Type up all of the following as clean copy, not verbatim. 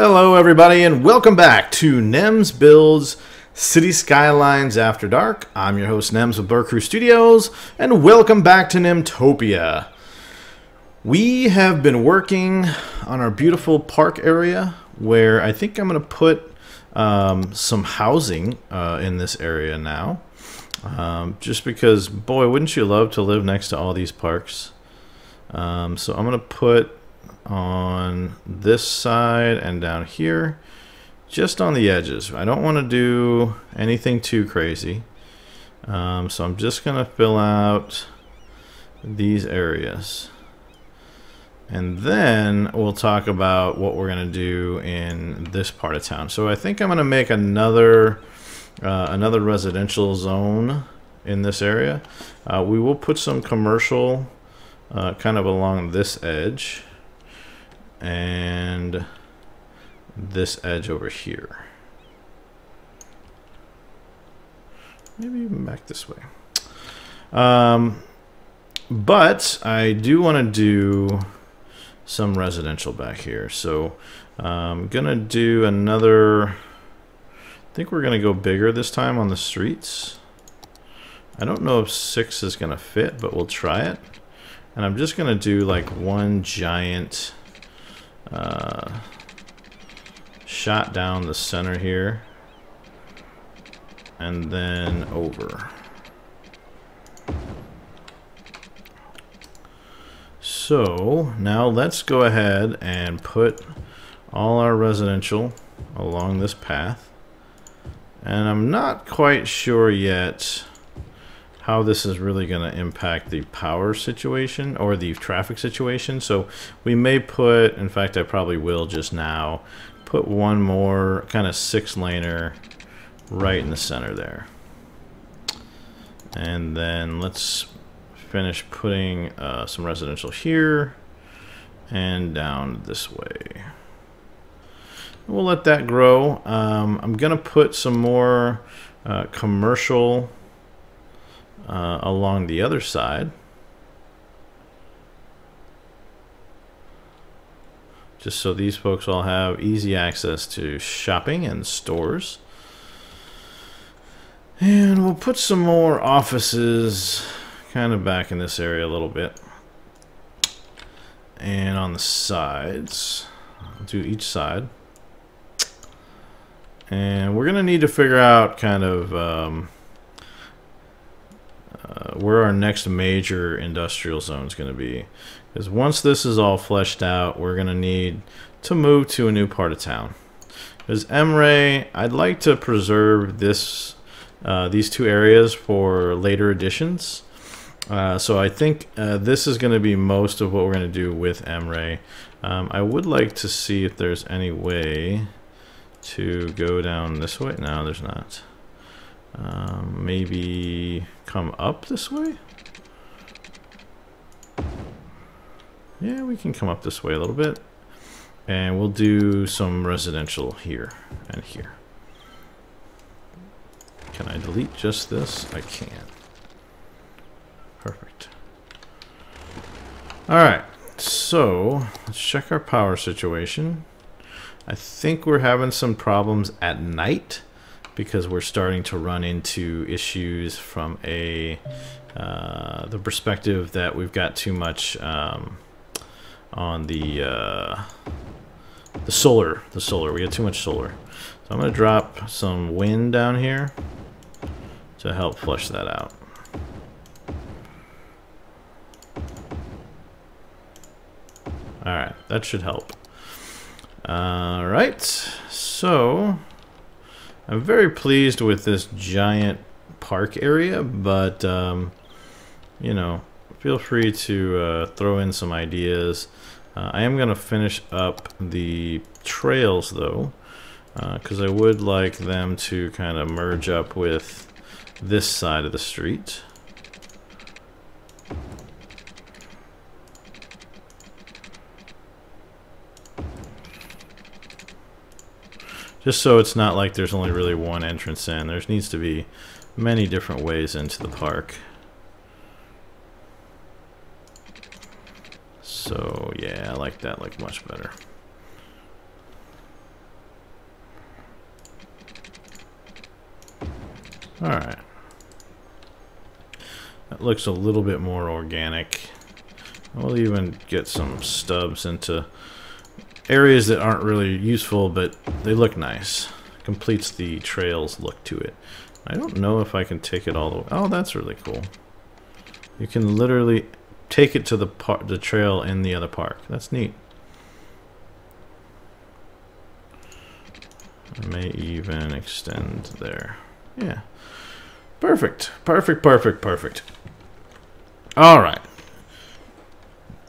Hello everybody and welcome back to Nemes Builds City Skylines After Dark. I'm your host Nemes with Blur Crew Studios and welcome back to NemTopia. We have been working on our beautiful park area where I think I'm going to put some housing in this area now. Just because, boy, wouldn't you love to live next to all these parks? So I'm going to put on this side and down here, just on the edges. I don't want to do anything too crazy. So I'm just going to fill out these areas. And then we'll talk about what we're going to do in this part of town. So I think I'm going to make another residential zone in this area. We will put some commercial kind of along this edge and this edge over here. Maybe even back this way. But I do want to do some residential back here. So I'm gonna do another, I think we're gonna go bigger this time on the streets. I don't know if 6 is gonna fit, but we'll try it. And I'm just gonna do like one giant shot down the center here and then over. So now let's go ahead and put all our residential along this path. And I'm not quite sure yet how this is really going to impact the power situation or the traffic situation. So we may put, in fact I probably will just now, put one more kind of 6-laner right in the center there. And then let's finish putting some residential here and down this way. We'll let that grow. I'm gonna put some more commercial along the other side, just so these folks all have easy access to shopping and stores. And we'll put some more offices kind of back in this area a little bit. And on the sides, I'll do each side. And we're going to need to figure out kind of where our next major industrial zone is going to be. Because once this is all fleshed out, we're going to need to move to a new part of town. Because Emre, I'd like to preserve this, these two areas for later additions. So I think this is going to be most of what we're going to do with Emre. I would like to see if there's any way to go down this way. No, there's not. Maybe come up this way? Yeah, we can come up this way a little bit. And we'll do some residential here and here. Can I delete just this? I can. Perfect. Alright, so let's check our power situation. I think we're having some problems at night because we're starting to run into issues from the perspective that we've got too much on the solar. We got too much solar. So I'm going to drop some wind down here to help flush that out. Alright, that should help. Alright, so I'm very pleased with this giant park area, but you know, feel free to throw in some ideas. I am going to finish up the trails though, because I would like them to kind of merge up with this side of the street. Just so it's not like there's only really one entrance in. There needs to be many different ways into the park. So yeah, I like that like much better. Alright. That looks a little bit more organic. We'll even get some stubs into areas that aren't really useful, but they look nice. Completes the trail's look to it. I don't know if I can take it all the way. Oh, that's really cool. You can literally take it to the trail in the other park. That's neat. I may even extend there. Yeah. Perfect. Perfect, perfect, perfect. Alright.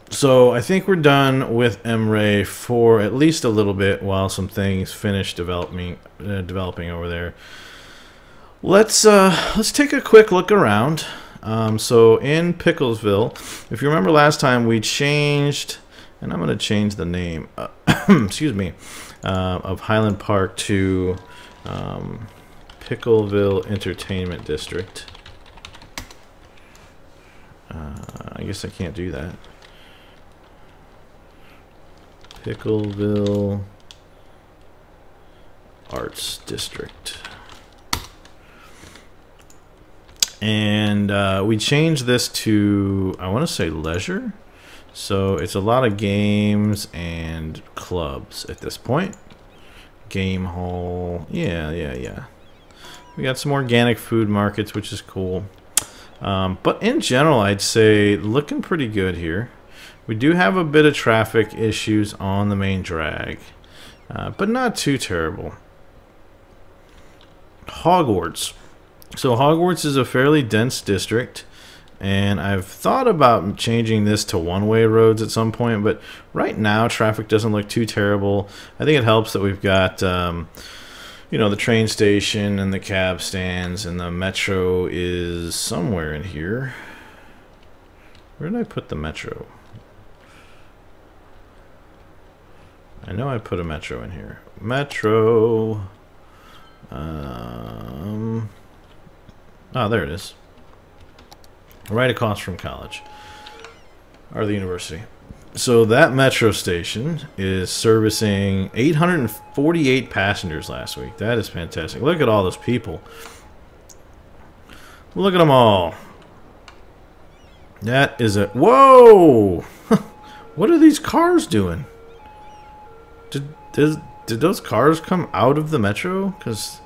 So I think we're done with MRay for at least a little bit while some things finish developing over there. Let's take a quick look around. So in Picklesville, if you remember last time we changed, and I'm going to change the name, excuse me, of Highland Park to Pickleville Entertainment District. I guess I can't do that. Pickleville Arts District. And we changed this to, I want to say leisure. So it's a lot of games and clubs at this point. Game hall. Yeah. We got some organic food markets, which is cool. But in general, I'd say looking pretty good here. We do have a bit of traffic issues on the main drag, but not too terrible. Hogwarts. So Hogwarts is a fairly dense district, and I've thought about changing this to one-way roads at some point, but right now traffic doesn't look too terrible. I think it helps that we've got you know, the train station and the cab stands, and the metro is somewhere in here. Where did I put the metro? I know I put a metro in here. Metro. Oh, there it is. Right across from college. Or the university. So that metro station is servicing 848 passengers last week. That is fantastic. Look at all those people. Look at them all. That is a... Whoa! What are these cars doing? Did those cars come out of the metro? Because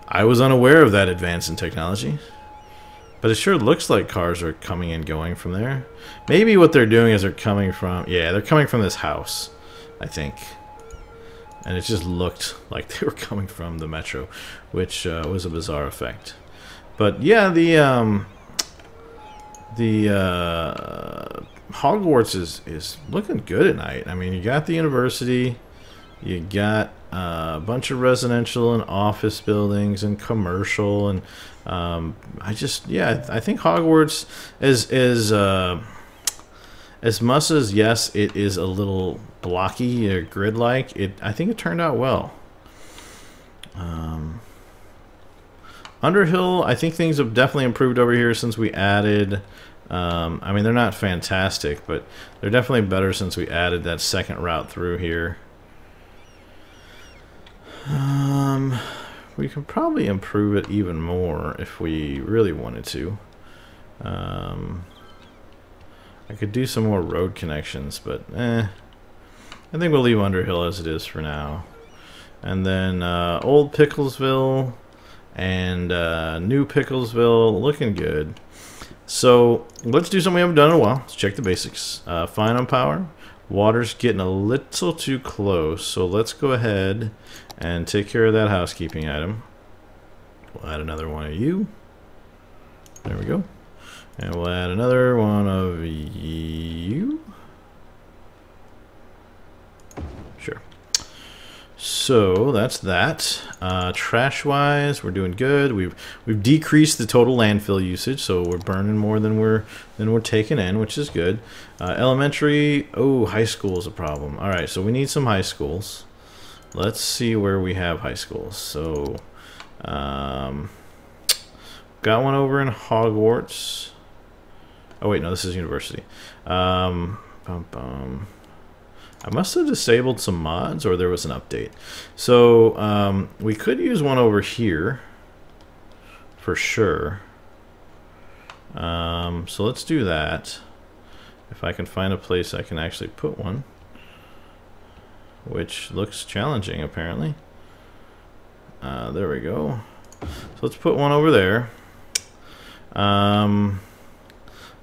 I was unaware of that advance in technology. But it sure looks like cars are coming and going from there. Maybe what they're doing is they're coming from... Yeah, they're coming from this house, I think. And it just looked like they were coming from the metro, which was a bizarre effect. But yeah, the Hogwarts is looking good at night. I mean, you got the university... You got a bunch of residential and office buildings and commercial, and I think Hogwarts as much as yes, it is a little blocky or grid-like. I think it turned out well. Underhill, I think things have definitely improved over here since we added. I mean, they're not fantastic, but they're definitely better since we added that second route through here. We could probably improve it even more if we really wanted to. I could do some more road connections, but I think we'll leave Underhill as it is for now. And then Old Picklesville and New Picklesville, looking good. So let's do something we haven't done in a while. Let's check the basics. Fine on power. Water's getting a little too close, so let's go ahead and take care of that housekeeping item. We'll add another one of you. There we go. And we'll add another one of you. Sure. So that's that. Trash-wise, we're doing good. We've decreased the total landfill usage, so we're burning more than we're taking in, which is good. Elementary, oh, high school is a problem. All right, so we need some high schools. Let's see where we have high schools. So, got one over in Hogwarts. Oh wait, no, this is university. I must have disabled some mods, or there was an update. So we could use one over here for sure. So let's do that. If I can find a place I can actually put one, which looks challenging apparently. There we go. So let's put one over there.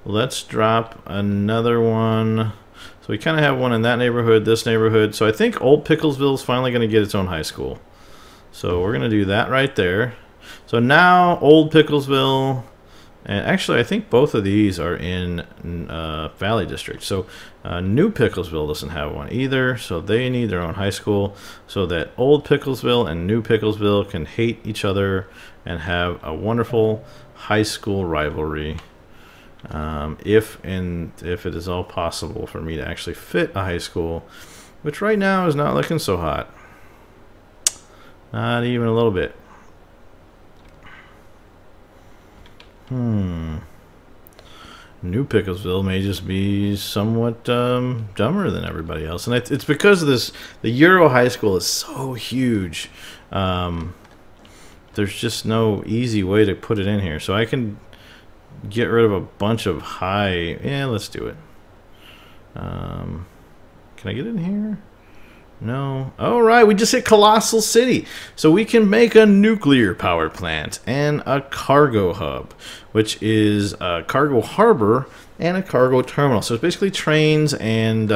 Let's drop another one. So we kind of have one in that neighborhood, this neighborhood. So I think Old Picklesville is finally going to get its own high school. So we're going to do that right there. So now Old Picklesville, and actually I think both of these are in Valley District. So New Picklesville doesn't have one either. So they need their own high school so that Old Picklesville and New Picklesville can hate each other and have a wonderful high school rivalry. If it is all possible for me to actually fit a high school, which right now is not looking so hot. Not even a little bit. New Picklesville may just be somewhat dumber than everybody else, and it's because of this. The Euro High School is so huge. There's just no easy way to put it in here, so I can get rid of a bunch of high. Yeah, let's do it. Can I get in here? No. All right, we just hit Colossal City. So we can make a nuclear power plant and a cargo hub, which is a cargo harbor and a cargo terminal. So it's basically trains and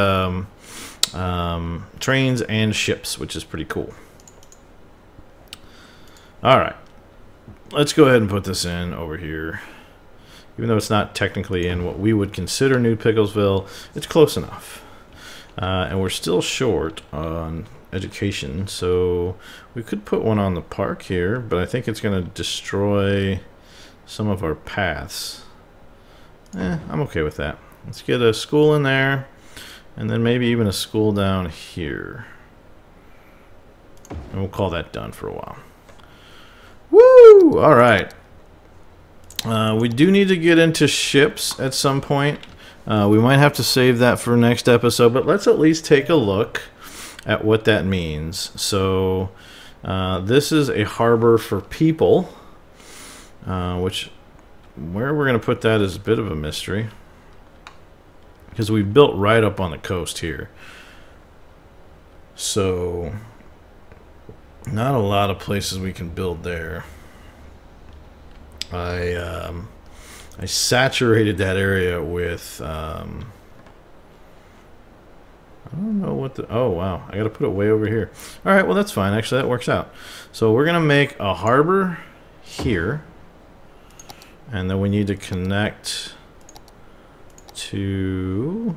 ships, which is pretty cool. All right, let's go ahead and put this in over here. Even though it's not technically in what we would consider New Picklesville, it's close enough. And we're still short on education, so we could put one on the park here, but I think it's going to destroy some of our paths. I'm okay with that. Let's get a school in there, and then maybe even a school down here. And we'll call that done for a while. Woo! All right. We do need to get into ships at some point. We might have to save that for next episode, but let's at least take a look at what that means. So this is a harbor for people, which where we're going to put that is a bit of a mystery, because we built right up on the coast here. So not a lot of places we can build there. I saturated that area with, I don't know what the, oh wow, I gotta put it way over here. Alright, well that's fine, actually that works out. So we're gonna make a harbor here, and then we need to connect to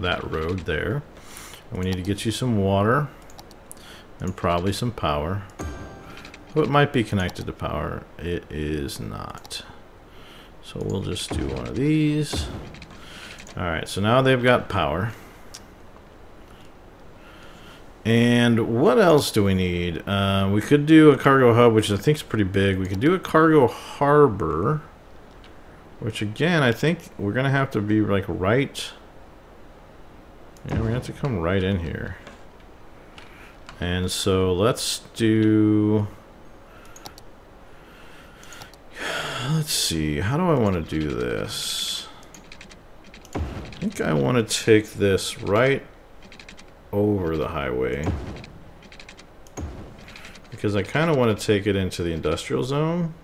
that road there. And we need to get you some water, and probably some power. So it might be connected to power. It is not. So we'll just do one of these. Alright, so now they've got power. And what else do we need? We could do a cargo hub, which I think is pretty big. We could do a cargo harbor, which again, I think we're going to have to be like right... Yeah, we have to come right in here. And so let's do... Let's see, how do I want to do this? I think I want to take this right over the highway, because I kind of want to take it into the industrial zone.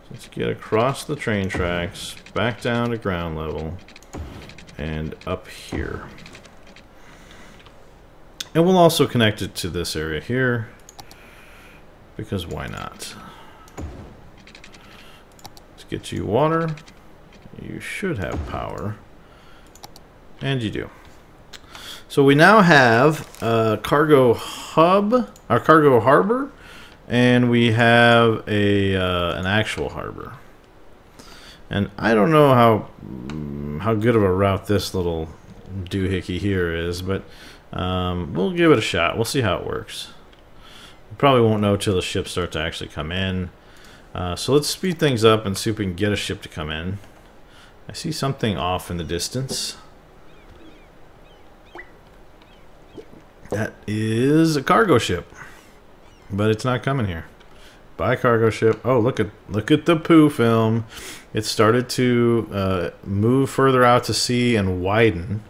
Let's get across the train tracks, back down to ground level, and up here. And we'll also connect it to this area here, because why not? Let's get you water. You should have power. And you do. So we now have a cargo hub, our cargo harbor, and we have a an actual harbor. And I don't know how good of a route this little doohickey here is, but we'll give it a shot. We'll see how it works. We probably won't know till the ships start to actually come in. So let's speed things up and see if we can get a ship to come in. I see something off in the distance. That is a cargo ship, but it's not coming here. Buy cargo ship. Oh, look at the poo film. It started to move further out to sea and widen.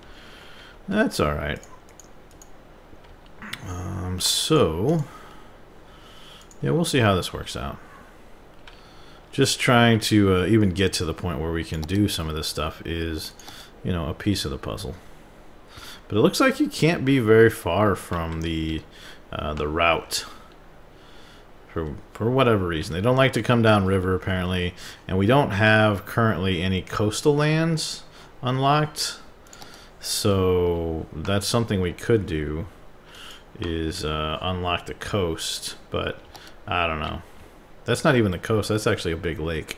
That's all right. So yeah, we'll see how this works out. Just trying to even get to the point where we can do some of this stuff is, you know, a piece of the puzzle. But it looks like you can't be very far from the route. For whatever reason. They don't like to come down river, apparently. And we don't have currently any coastal lands unlocked. So that's something we could do, is unlock the coast. But I don't know. That's not even the coast. That's actually a big lake.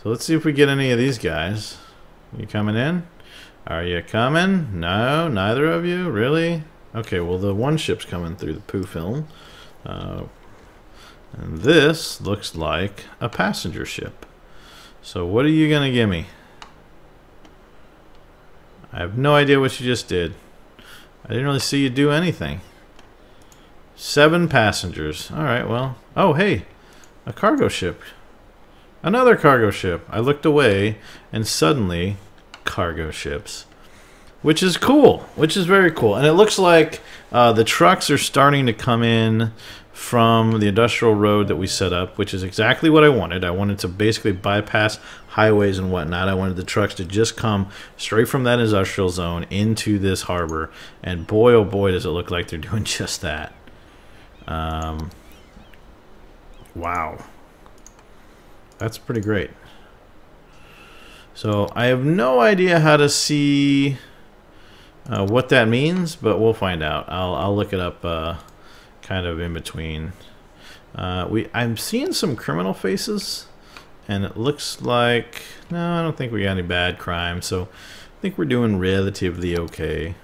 So let's see if we get any of these guys. You coming in? Are you coming? No, neither of you? Really? Okay, well, the one ship's coming through the poo film. And this looks like a passenger ship. So what are you going to give me? I have no idea what you just did. I didn't really see you do anything. 7 passengers. Alright, well. Oh, hey. A cargo ship. Another cargo ship. I looked away, and suddenly, cargo ships. Which is cool. Which is very cool. And it looks like the trucks are starting to come in from the industrial road that we set up, which is exactly what I wanted. I wanted to basically bypass highways and whatnot. I wanted the trucks to just come straight from that industrial zone into this harbor. And boy, oh boy, does it look like they're doing just that. Wow. That's pretty great. So I have no idea how to see what that means, but we'll find out. I'll look it up kind of in between. I'm seeing some criminal faces, and it looks like, no, I don't think we got any bad crime, so I think we're doing relatively okay.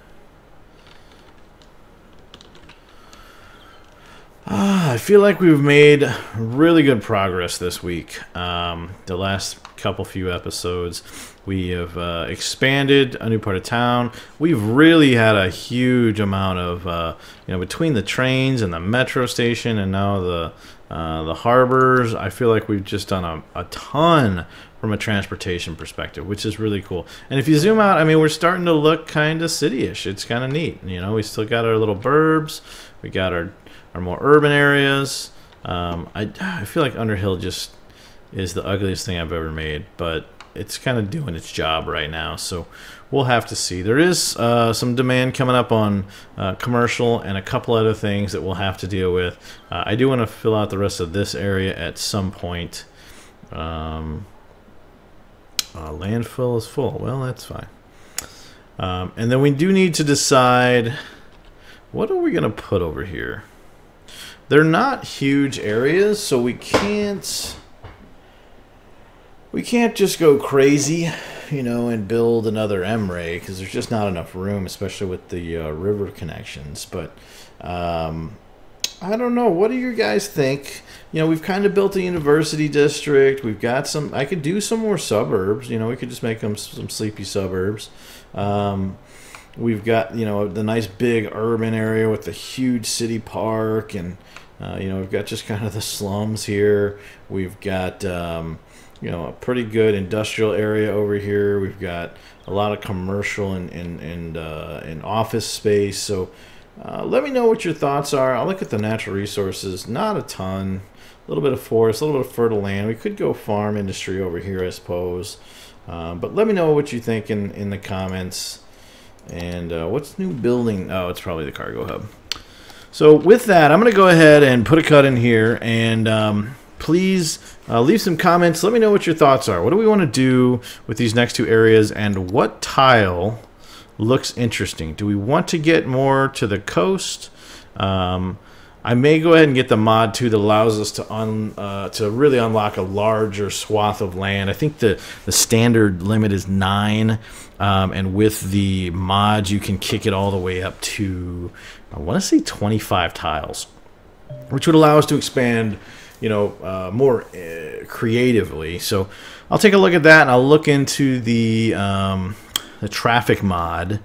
I feel like we've made really good progress this week. The last few episodes, we have expanded a new part of town. We've really had a huge amount of, between the trains and the metro station and now the harbors. I feel like we've just done a ton from a transportation perspective, which is really cool. And if you zoom out, I mean, we're starting to look kind of city-ish. It's kind of neat. You know, we still got our little burbs. We got our more urban areas. I feel like Underhill just is the ugliest thing I've ever made, but it's kind of doing its job right now, so we'll have to see. There is some demand coming up on commercial and a couple other things that we'll have to deal with. I do want to fill out the rest of this area at some point. Landfill is full. Well, that's fine. And then we do need to decide, what are we going to put over here? They're not huge areas, so we can't just go crazy, you know, and build another M-Ray, because there's just not enough room, especially with the river connections. But I don't know. What do you guys think? You know, we've kind of built a university district. We've got some. I could do some more suburbs. You know, we could just make them some sleepy suburbs. We've got, you know, the nice big urban area with the huge city park, and we've got just kind of the slums here. We've got a pretty good industrial area over here. We've got a lot of commercial and office space. So let me know what your thoughts are. I'll look at the natural resources. Not a ton. A little bit of forest, a little bit of fertile land. We could go farm industry over here, I suppose. But let me know what you think in the comments. And what's new building? Oh, it's probably the cargo hub. So with that, I'm going to go ahead and put a cut in here. And please leave some comments. Let me know what your thoughts are. What do we want to do with these next two areas? And what tile looks interesting? Do we want to get more to the coast? I may go ahead and get the mod 2 that allows us to really unlock a larger swath of land. I think the standard limit is 9, and with the mods you can kick it all the way up to, I want to say 25 tiles, which would allow us to expand, more creatively. So I'll take a look at that, and I'll look into the traffic mod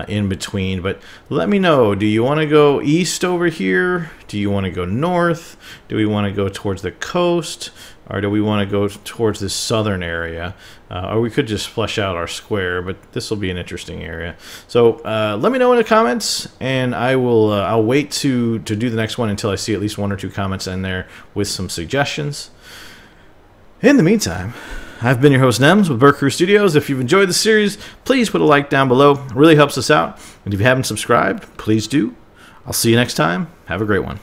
in between. But let me know, do you want to go east over here? Do you want to go north? Do we want to go towards the coast? Or do we want to go towards this southern area? Or we could just flesh out our square, but this will be an interesting area. So let me know in the comments, and I'll wait to do the next one until I see at least 1 or 2 comments in there with some suggestions. In the meantime, I've been your host, Nemes, with Burke Crew Studios. If you've enjoyed the series, please put a like down below. It really helps us out. And if you haven't subscribed, please do. I'll see you next time. Have a great one.